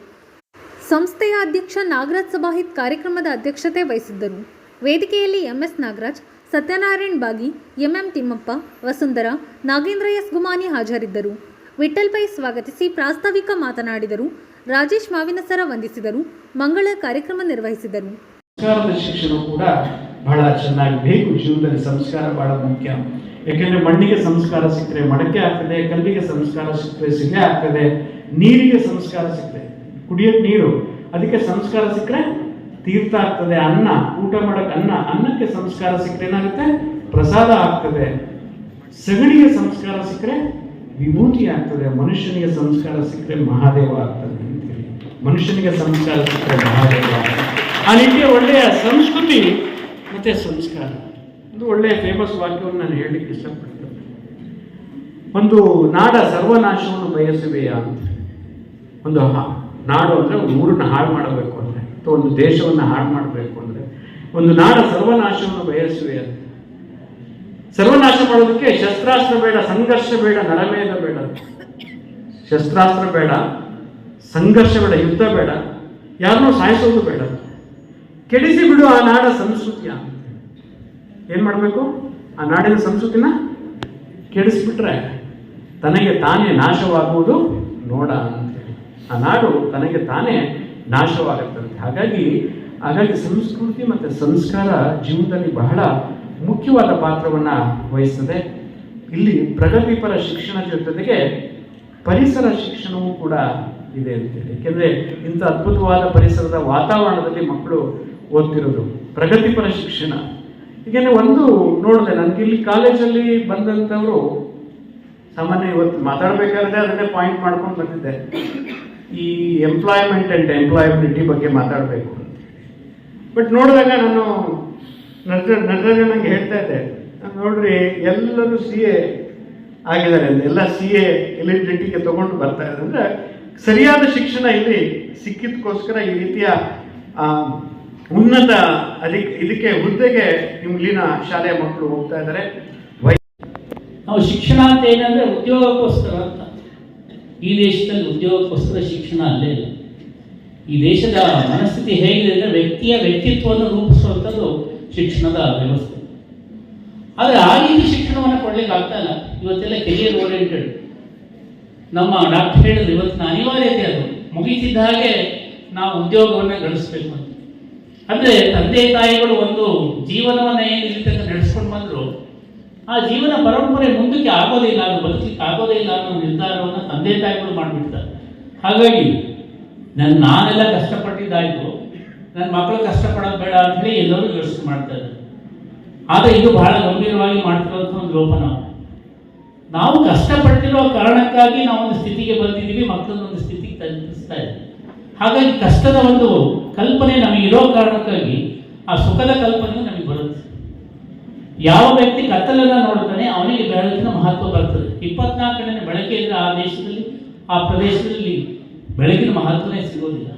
Speaker 1: ಸಂಸ್ಥೆಯ ಅಧ್ಯಕ್ಷ ನಾಗರಾಜ್ ಸಬಾಹಿತ್ ಕಾರ್ಯಕ್ರಮದ ಅಧ್ಯಕ್ಷತೆ ವಹಿಸಿದ್ದರು. ವೇದಿಕೆಯಲ್ಲಿ ಎಂಎಸ್ ನಾಗರಾಜ್, ಸತ್ಯನಾರಾಯಣ್ ಬಾಗಿ, ಎಂಎಂ ತಿಮ್ಮಪ್ಪ, ವಸುಂಧರಾ, ನಾಗೇಂದ್ರ ಎಸ್ ಗುಮಾನಿ ಹಾಜರಿದ್ದರು. ವಿಠಲ್ ಪೈ ಸ್ವಾಗತಿಸಿ ಪ್ರಾಸ್ತಾವಿಕ ಮಾತನಾಡಿದರು. ರಾಜೇಶ್ ಮಾವಿನಸರ ವಂದಿಸಿದರು. ಮಂಗಳ ಕಾರ್ಯಕ್ರಮ ನಿರ್ವಹಿಸಿದರು.
Speaker 7: ಸಂಸ್ಕಾರದ ಶಿಕ್ಷಣ ಕೂಡ ಬಹಳ ಚೆನ್ನಾಗಿ ಬೇಕು. ಜೀವನದಲ್ಲಿ ಸಂಸ್ಕಾರ ಬಹಳ ಮುಖ್ಯ. ಯಾಕೆಂದ್ರೆ ಮಣ್ಣಿಗೆ ಸಂಸ್ಕಾರ ಸಿಕ್ಕರೆ ಮಡಕೆ ಆಗ್ತದೆ, ಕಲ್ಲಿಗೆ ಸಂಸ್ಕಾರ ಸಿಕ್ಕರೆ ಸಿಲೆ ಆಗ್ತದೆ, ನೀರಿಗೆ ಸಂಸ್ಕಾರ ಸಿಕ್ಕರೆ ಕುಡಿಯೋಕೆ ನೀರು, ಅದಕ್ಕೆ ಸಂಸ್ಕಾರ ಸಿಕ್ಕರೆ ತೀರ್ಥ ಆಗ್ತದೆ. ಅನ್ನ, ಊಟ ಮಾಡಕ್ ಅನ್ನಕ್ಕೆ ಸಂಸ್ಕಾರ ಸಿಕ್ಕರೆ ಏನಾಗುತ್ತೆ? ಪ್ರಸಾದ ಆಗ್ತದೆ. ಸಗಣಿಗೆ ಸಂಸ್ಕಾರ ಸಿಕ್ಕರೆ ವಿಭೂತಿ ಆಗ್ತದೆ. ಮನುಷ್ಯನಿಗೆ ಸಂಸ್ಕಾರ ಸಿಕ್ಕರೆ ಮಹಾದೇವ ಆಗ್ತದೆ ಅಂತೇಳಿ. ಮನುಷ್ಯನಿಗೆ ಸಂಸ್ಕಾರ ಸಿಕ್ಕರೆ ಮಹಾದೇವ. ಆ ನಿಟ್ಟಿಗೆ ಒಳ್ಳೆಯ ಸಂಸ್ಕೃತಿ ಮತ್ತೆ ಸಂಸ್ಕಾರ, ಒಂದು ಒಳ್ಳೆಯ ಫೇಮಸ್ ವಾಕ್ಯವನ್ನು ನಾನು ಹೇಳಲಿಕ್ಕೆ ಇಷ್ಟಪಡ್ತೇನೆ. ಒಂದು ನಾಡ ಸರ್ವನಾಶವನ್ನು ಬಯಸುವೆಯಾ ಅಂತ. ಒಂದು ನಾಡು ಅಂದರೆ ಒಂದು ಊರನ್ನ ಹಾಳು ಮಾಡಬೇಕು ಅಂದರೆ, ಅಥವಾ ಒಂದು ದೇಶವನ್ನು ಹಾಳು ಮಾಡಬೇಕು ಅಂದರೆ, ಒಂದು ನಾಡ ಸರ್ವನಾಶವನ್ನು ಬಯಸುವೆ ಅಂತ. ಸರ್ವನಾಶ ಮಾಡೋದಕ್ಕೆ ಶಸ್ತ್ರಾಸ್ತ್ರ ಬೇಡ, ಸಂಘರ್ಷ ಬೇಡ, ನರಮೇಧ ಬೇಡ. ಶಸ್ತ್ರಾಸ್ತ್ರ ಬೇಡ, ಸಂಘರ್ಷ ಬೇಡ, ಯುದ್ಧ ಬೇಡ, ಯಾರನ್ನೂ ಸಾಯಿಸೋದು ಬೇಡ. ಕೆಡಿಸಿ ಬಿಡು ಆ ನಾಡ ಸಂಸ್ಕೃತಿಯ. ಏನ್ ಮಾಡಬೇಕು? ಆ ನಾಡಿನ ಸಂಸ್ಕೃತಿನ ಕೆಡಿಸ್ಬಿಟ್ರೆ ತನಗೆ ತಾನೇ ನಾಶವಾಗುವುದು ನೋಡ ಅಂತೇಳಿ. ಆ ನಾಡು ತನಗೆ ತಾನೇ ನಾಶವಾಗುತ್ತಂತೆ. ಹಾಗಾಗಿ ಸಂಸ್ಕೃತಿ ಮತ್ತು ಸಂಸ್ಕಾರ ಜೀವನದಲ್ಲಿ ಬಹಳ ಮುಖ್ಯವಾದ ಪಾತ್ರವನ್ನ ವಹಿಸ್ತದೆ. ಇಲ್ಲಿ ಪ್ರಗತಿಪರ ಶಿಕ್ಷಣ ಜೊತೆಗೆ ಪರಿಸರ ಶಿಕ್ಷಣವೂ ಕೂಡ ಇದೆ ಅಂತೇಳಿ. ಯಾಕೆಂದ್ರೆ ಇಂಥ ಅದ್ಭುತವಾದ ಪರಿಸರದ ವಾತಾವರಣದಲ್ಲಿ ಮಕ್ಕಳು ಓದ್ತಿರೋದು ಪ್ರಗತಿಪರ ಶಿಕ್ಷಣ. ಹೀಗೇನೆ ಒಂದು ನೋಡಿದೆ, ನನಗೆ ಇಲ್ಲಿ ಕಾಲೇಜಲ್ಲಿ ಬಂದಂಥವರು ಸಾಮಾನ್ಯ ಇವತ್ತು ಮಾತಾಡಬೇಕಾದ್ರೆ ಅದನ್ನೇ ಪಾಯಿಂಟ್ ಮಾಡ್ಕೊಂಡು ಬಂದಿದ್ದೆ. ಈ ಎಂಪ್ಲಾಯ್ಮೆಂಟ್ ಆ್ಯಂಡ್ ಎಂಪ್ಲಾಯಬಿಲಿಟಿ ಬಗ್ಗೆ ಮಾತಾಡಬೇಕು. ಬಟ್ ನೋಡಿದಾಗ ನಾನು ನನಗೆ ಹೇಳ್ತಾ ಇದ್ದೆ, ನೋಡ್ರಿ ಎಲ್ಲರೂ CA ಆಗಿದ್ದಾರೆ, ಎಲ್ಲ CA ಎಲಿಜಿಬಿಲಿಟಿಗೆ ತಗೊಂಡು ಬರ್ತಾ ಇದ್ದಾರೆ. ಅಂದರೆ ಸರಿಯಾದ ಶಿಕ್ಷಣ ಇಲ್ಲಿ ಸಿಕ್ಕಿದಕ್ಕೋಸ್ಕರ ಈ ರೀತಿಯ ಉನ್ನತ ಇದಕ್ಕೆ ಹುದ್ದೆಗೆ ಇಲ್ಲಿನ ಶಾಲೆಯ ಮಕ್ಕಳು ಹೋಗ್ತಾ ಇದ್ದಾರೆ.
Speaker 8: ನಾವು ಶಿಕ್ಷಣ ಅಂತ ಏನಂದ್ರೆ ಉದ್ಯೋಗಕ್ಕೋಸ್ಕರ ಅಂತ. ಈ ದೇಶದಲ್ಲಿ ಉದ್ಯೋಗಕ್ಕೋಸ್ಕರ ಶಿಕ್ಷಣ ಅಲ್ಲೇ ಇಲ್ಲ. ಈ ದೇಶದ ಮನಸ್ಥಿತಿ ಹೇಗಿದೆ ಅಂದರೆ ವ್ಯಕ್ತಿಯ ವ್ಯಕ್ತಿತ್ವವನ್ನು ರೂಪಿಸುವಂಥದ್ದು ಶಿಕ್ಷಣದ ವ್ಯವಸ್ಥೆ. ಆದರೆ ಆ ರೀತಿ ಶಿಕ್ಷಣವನ್ನು ಕೊಡ್ಲಿಕ್ಕೆ ಆಗ್ತಾ ಇಲ್ಲ. ಇವತ್ತೆಲ್ಲ ಕೆರಿಯರ್ ಓರಿಯೆಂಟೆಡ್. ನಮ್ಮ ಡಾಕ್ಟರ್ ಹೇಳಿದ್ರು ಇವತ್ತಿನ ಅನಿವಾರ್ಯತೆ ಅದು. ಮುಗಿತಿದ್ದ ಹಾಗೆ ನಾವು ಉದ್ಯೋಗವನ್ನು ಗಳಿಸ್ಬೇಕು ಅಂತ. ಅಂದರೆ ತಂದೆ ತಾಯಿಗಳು ಒಂದು ಜೀವನವನ್ನು ಏನು ರೀತಿ ನಡೆಸ್ಕೊಂಡು ಬಂದರು, ಆ ಜೀವನ ಪರಂಪರೆ ಮುಂದಕ್ಕೆ ಆಗೋದಿಲ್ಲ, ಅದು ಬದುಕಲಿಕ್ಕೆ ಆಗೋದೇ ಇಲ್ಲ ಅನ್ನೋ ನಿರ್ಧಾರವನ್ನು ತಂದೆ ತಾಯಿಗಳು ಮಾಡಿಬಿಡ್ತಾರೆ. ಹಾಗಾಗಿ ನಾನೆಲ್ಲ ಕಷ್ಟಪಟ್ಟಿದ್ದಾಯಿತು, ನನ್ನ ಮಕ್ಕಳು ಕಷ್ಟಪಡೋದು ಬೇಡ ಅಂತ ಹೇಳಿ ಎಲ್ಲರೂ ಯೋಚನೆ ಮಾಡ್ತಾರೆ. ಆದರೆ ಇದು ಬಹಳ ಗಂಭೀರವಾಗಿ ಮಾಡ್ತಿರೋಂಥ ಒಂದು ಲೋಪ. ನಾವು ಕಷ್ಟಪಟ್ಟಿರೋ ಕಾರಣಕ್ಕಾಗಿ ನಾವು ಒಂದು ಸ್ಥಿತಿಗೆ ಬಂದಿದ್ದೀವಿ, ಮಕ್ಕಳನ್ನೊಂದು ಸ್ಥಿತಿಗೆ ತಲುಪಿಸ್ತಾ ಇದ್ದೀವಿ. ಹಾಗಾಗಿ ಕಷ್ಟದ ಒಂದು ಕಲ್ಪನೆ ನಮಗಿರೋ ಕಾರಣಕ್ಕಾಗಿ ಆ ಸುಖದ ಕಲ್ಪನೆಯು ನಮಗೆ ಬರುತ್ತೆ. ಯಾವ ವ್ಯಕ್ತಿ ಕತ್ತಲನ್ನು ನೋಡ್ತಾನೆ ಅವನಿಗೆ ಬೆಳಕಿನ ಮಹತ್ವ ಬರ್ತದೆ. 24 ಗಂಟೆ ಬೆಳಕೆ ಇದ್ರೆ ಆ ದೇಶದಲ್ಲಿ, ಆ ಪ್ರದೇಶದಲ್ಲಿ ಬೆಳಕಿನ ಮಹತ್ವನೇ ಸಿಗೋದಿಲ್ಲ.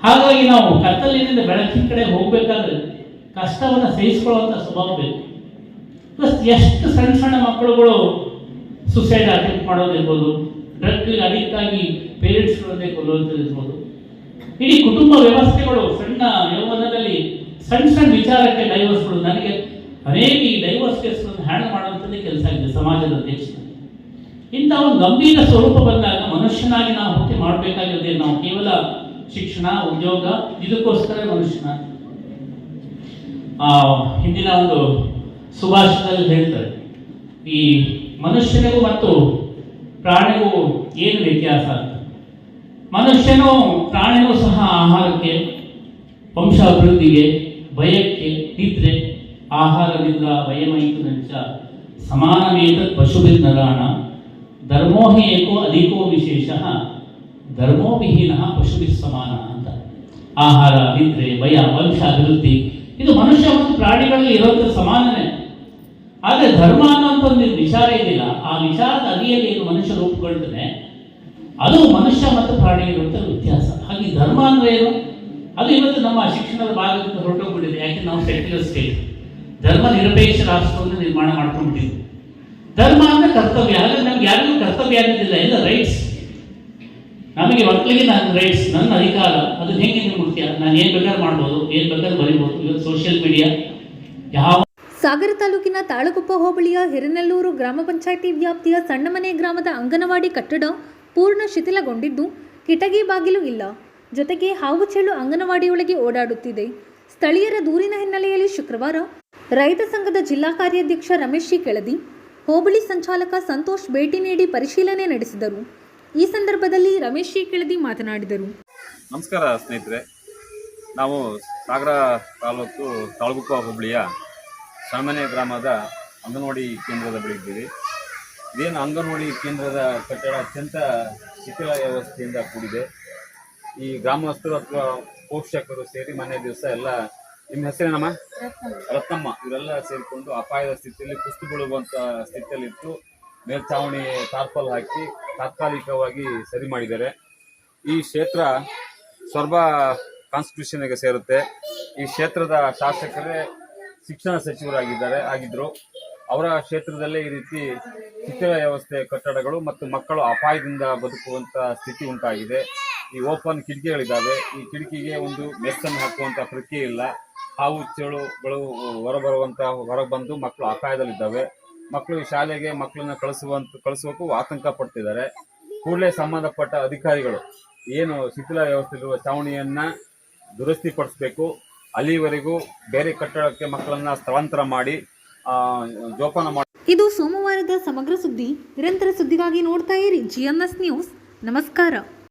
Speaker 8: ಹಾಗಾಗಿ ನಾವು ಕತ್ತಲಿನಿಂದ ಬೆಳಕಿನ ಕಡೆ ಹೋಗ್ಬೇಕಾದ್ರೆ ಕಷ್ಟವನ್ನು ಸಹಿಸಿಕೊಳ್ಳುವಂಥ ಸ್ವಭಾವ ಬೇಕು. ಪ್ಲಸ್ ಎಷ್ಟು ಸಣ್ಣ ಸಣ್ಣ ಮಕ್ಕಳುಗಳು ಸುಸೈಡ್ ಅಟೆಂಪ್ಟ್ ಮಾಡೋದಿರ್ಬೋದು, ಡ್ರಗ್ ಅಡಿಕ್ಟ್ ಆಗಿ ಪೇರೆಂಟ್ಸ್ಗಳನ್ನೇ ಕೊಲ್ಲುವಂಥದ್ದಿರ್ಬೋದು. ಇಡೀ ಕುಟುಂಬ ವ್ಯವಸ್ಥೆಗಳು ಸಣ್ಣ ಯೌವನದಲ್ಲಿ ಸಣ್ಣ ಸಣ್ಣ ವಿಚಾರಕ್ಕೆ ಡೈವರ್ಸ್ಗಳು. ನನಗೆ ಅನೇಕ ಈ ಡೈವರ್ಸ್ ಕೇಸ್ಗಳನ್ನು ಹ್ಯಾಂಡಲ್ ಮಾಡುವಂಥದ್ದೇ ಕೆಲಸ ಆಗಿದೆ ಸಮಾಜದ ಅಧ್ಯಕ್ಷನಲ್ಲಿ. ಇಂಥ ಒಂದು ಗಂಭೀರ ಸ್ವರೂಪ ಬಂದಾಗ ಮನುಷ್ಯನಾಗಿ ನಾವು ಹುಟ್ಟಿ ಮಾಡಬೇಕಾಗಿರೋದೇ ನಾವು ಕೇವಲ ಶಿಕ್ಷಣ, ಉದ್ಯೋಗ, ಇದಕ್ಕೋಸ್ಕರ ಮನುಷ್ಯನ. ಹಿಂದಿನ ಒಂದು ಸುಭಾಷಿತದಲ್ಲಿ ಹೇಳ್ತಾರೆ, ಈ ಮನುಷ್ಯನಿಗೂ ಮತ್ತು ಪ್ರಾಣಿಗೂ ಏನು ವ್ಯತ್ಯಾಸ ಅಂತ. ಮನುಷ್ಯನು ಪ್ರಾಣಿಗೂ ಸಹ ಆಹಾರಕ್ಕೆ, ವಂಶಾಭಿವೃದ್ಧಿಗೆ, ಭಯಕ್ಕೆ, ನಿದ್ರೆ, ಆಹಾರ ನಿದ್ರಾ ಭಯಮೈತು ನಂಚ ಸಮಾನಮೇತತ್ ಪಶುಭಿರ್ ನರಾಣ ಧರ್ಮೋ ಹಿ ಏಕೋ ಅಧಿಕೋ ವಿಶೇಷ ಧರ್ಮೋ ವಿಹೀನ ಪಶುಭಿರ್ ಸಮಾನ ಅಂತ. ಆಹಾರ, ನಿದ್ರೆ, ಭಯ, ವಂಶಾಭಿವೃದ್ಧಿ ಇದು ಮನುಷ್ಯ ಮತ್ತು ಪ್ರಾಣಿಗಳಲ್ಲಿ ಇರೋದ್ರ ಸಮಾನನೇ. ಆದರೆ ಧರ್ಮ ಅನ್ನೋಂಥ ಒಂದು ವಿಚಾರ ಇದೆಯಲ್ಲ, ಆ ವಿಚಾರದ ಅಡಿಯಲ್ಲಿ ಏನು ಮನುಷ್ಯ ರೂಪುಗೊಳ್ತಾನೆ, ಅದು ಮನುಷ್ಯ ಮತ್ತು ಪ್ರಾಣಿಗಿರುವಂಥ ವ್ಯತ್ಯಾಸ. ಹಾಗೆ ಧರ್ಮ ಅಂದರೆ ಏನು? ಅದು ಇವತ್ತು ನಮ್ಮ ಶಿಕ್ಷಣದ ಭಾಗದಿಂದ ಹೊರಟೋಗ್ಬಿಟ್ಟಿದೆ. ಯಾಕೆ ನಾವು ಸೆಕ್ಯುಲರ್ ಸ್ಟೇಟ್, ಧರ್ಮ ನಿರಪೇಕ್ಷ ರಾಷ್ಟ್ರವನ್ನು ನಿರ್ಮಾಣ ಮಾಡ್ಕೊಂಡ್ಬಿಟ್ಟಿದ್ವಿ. ಧರ್ಮ ಅಂದರೆ ಕರ್ತವ್ಯ. ಹಾಗಾಗಿ ನಮ್ಗೆ ಯಾರಿಗೂ ಕರ್ತವ್ಯ ಅನ್ನೋದಿಲ್ಲ, ಎಲ್ಲ ರೈಟ್ಸ್. ನಮಗೆ ಮಕ್ಕಳಿಗೆ ನನ್ನ ರೈಟ್ಸ್, ನನ್ನ ಅಧಿಕಾರ, ಅದು ಹೆಂಗೆ ನೀವು ಮುಖ್ಯ. ನಾನು ಏನು ಬೇಕಾದ್ರೂ ಮಾಡ್ಬೋದು, ಏನು ಬೇಕಾದ್ರೂ ಬರೀಬೋದು. ಇವತ್ತು ಸೋಷಿಯಲ್ ಮೀಡಿಯಾ ಯಾವ
Speaker 1: ಸಾಗರ ತಾಲೂಕಿನ ತಾಳಗುಪ್ಪ ಹೋಬಳಿಯ ಹಿರನೆಲ್ಲೂರು ಗ್ರಾಮ ಪಂಚಾಯಿತಿ ವ್ಯಾಪ್ತಿಯ ಸಣ್ಣಮನೆ ಗ್ರಾಮದ ಅಂಗನವಾಡಿ ಕಟ್ಟಡ ಪೂರ್ಣ ಶಿಥಿಲಗೊಂಡಿದ್ದು ಕಿಟಕಿ ಬಾಗಿಲು ಇಲ್ಲ. ಜೊತೆಗೆ ಹಾವು ಚೇಳು ಅಂಗನವಾಡಿಯೊಳಗೆ ಓಡಾಡುತ್ತಿದೆ. ಸ್ಥಳೀಯರ ದೂರಿನ ಹಿನ್ನೆಲೆಯಲ್ಲಿ ಶುಕ್ರವಾರ ರೈತ ಸಂಘದ ಜಿಲ್ಲಾ ಕಾರ್ಯಾಧ್ಯಕ್ಷ ರಮೇಶ್ ಶಿ ಕೆಳದಿ, ಹೋಬಳಿ ಸಂಚಾಲಕ ಸಂತೋಷ್ ಭೇಟಿ ನೀಡಿ ಪರಿಶೀಲನೆ ನಡೆಸಿದರು. ಈ ಸಂದರ್ಭದಲ್ಲಿ ರಮೇಶ್ ಶಿ ಕೆಳದಿ ಮಾತನಾಡಿದರು.
Speaker 9: ನಮಸ್ಕಾರ ಸ್ನೇಹಿತರೆ, ನಾವು ಸಾಗರ ತಾಲೂಕು ತಾಳಗುಪ್ಪ ಹೋಬಳಿಯ ಸಣ್ಣಮನೆ ಗ್ರಾಮದ ಅಂಗನವಾಡಿ ಕೇಂದ್ರದ ಬಳಿ ಇದ್ದೀವಿ. ಇದೇನು ಅಂಗನವಾಡಿ ಕೇಂದ್ರದ ಕಟ್ಟಡ ಅತ್ಯಂತ ಶಿಥಿಲ ವ್ಯವಸ್ಥೆಯಿಂದ ಕೂಡಿದೆ. ಈ ಗ್ರಾಮಸ್ಥರು ಅಥವಾ ಪೋಷಕರು ಸೇರಿ ಮನೆ ದಿವಸ ಎಲ್ಲ, ನಿಮ್ಮ ಹೆಸರೇನಮ್ಮ? ರತ್ನಮ್ಮ. ಇವರೆಲ್ಲ ಸೇರಿಕೊಂಡು ಅಪಾಯದ ಸ್ಥಿತಿಯಲ್ಲಿ ಕುಸಿದು ಬೀಳುವಂಥ ಸ್ಥಿತಿಯಲ್ಲಿತ್ತು. ಮೇಲ್ಛಾವಣಿ ಟಾರ್ಪಲ್ ಹಾಕಿ ತಾತ್ಕಾಲಿಕವಾಗಿ ಸರಿ ಮಾಡಿದ್ದಾರೆ. ಈ ಕ್ಷೇತ್ರ ಸೊರಬ ಕಾನ್ಸ್ಟಿಟ್ಯೂಷನ್ಗೆ ಸೇರುತ್ತೆ. ಈ ಕ್ಷೇತ್ರದ ಶಾಸಕರೇ ಶಿಕ್ಷಣ ಆಗಿದ್ದರು. ಅವರ ಕ್ಷೇತ್ರದಲ್ಲೇ ಈ ರೀತಿ ಶಿಥಿಲ ವ್ಯವಸ್ಥೆ ಕಟ್ಟಡಗಳು ಮತ್ತು ಮಕ್ಕಳು ಅಪಾಯದಿಂದ ಬದುಕುವಂಥ ಸ್ಥಿತಿ ಉಂಟಾಗಿದೆ. ಈ ಓಪನ್ ಕಿಟಕಿಗಳಿದ್ದಾವೆ. ಈ ಕಿಟಕಿಗೆ ಒಂದು ಮೆಸ್ಸನ್ನು ಹಾಕುವಂಥ ಪ್ರಕ್ರಿಯೆ ಇಲ್ಲ. ಹಾವು ಚೇಳುಗಳು ಹೊರಗೆ ಬಂದು ಮಕ್ಕಳು ಅಪಾಯದಲ್ಲಿದ್ದಾವೆ. ಮಕ್ಕಳು ಶಾಲೆಗೆ ಮಕ್ಕಳನ್ನ ಕಳಿಸೋಕ್ಕೂ ಆತಂಕ ಪಡ್ತಿದ್ದಾರೆ. ಕೂಡಲೇ ಸಂಬಂಧಪಟ್ಟ ಅಧಿಕಾರಿಗಳು ಏನು ಶಿಥಿಲ ವ್ಯವಸ್ಥೆ ಇರುವ ಛಾವಣಿಯನ್ನು ದುರಸ್ತಿಪಡಿಸಬೇಕು. ಅಲ್ಲಿವರೆಗೂ ಬೇರೆ ಕಟ್ಟಡಕ್ಕೆ ಮಕ್ಕಳನ್ನ ಸ್ಥಳಾಂತರ ಮಾಡಿ ಜೋಪಾನ ಮಾಡಿ.
Speaker 1: ಇದು ಸೋಮವಾರದ ಸಮಗ್ರ ಸುದ್ದಿ. ನಿರಂತರ ಸುದ್ದಿಗಾಗಿ ನೋಡ್ತಾ ಇರಿ GNS ನ್ಯೂಸ್. ನಮಸ್ಕಾರ.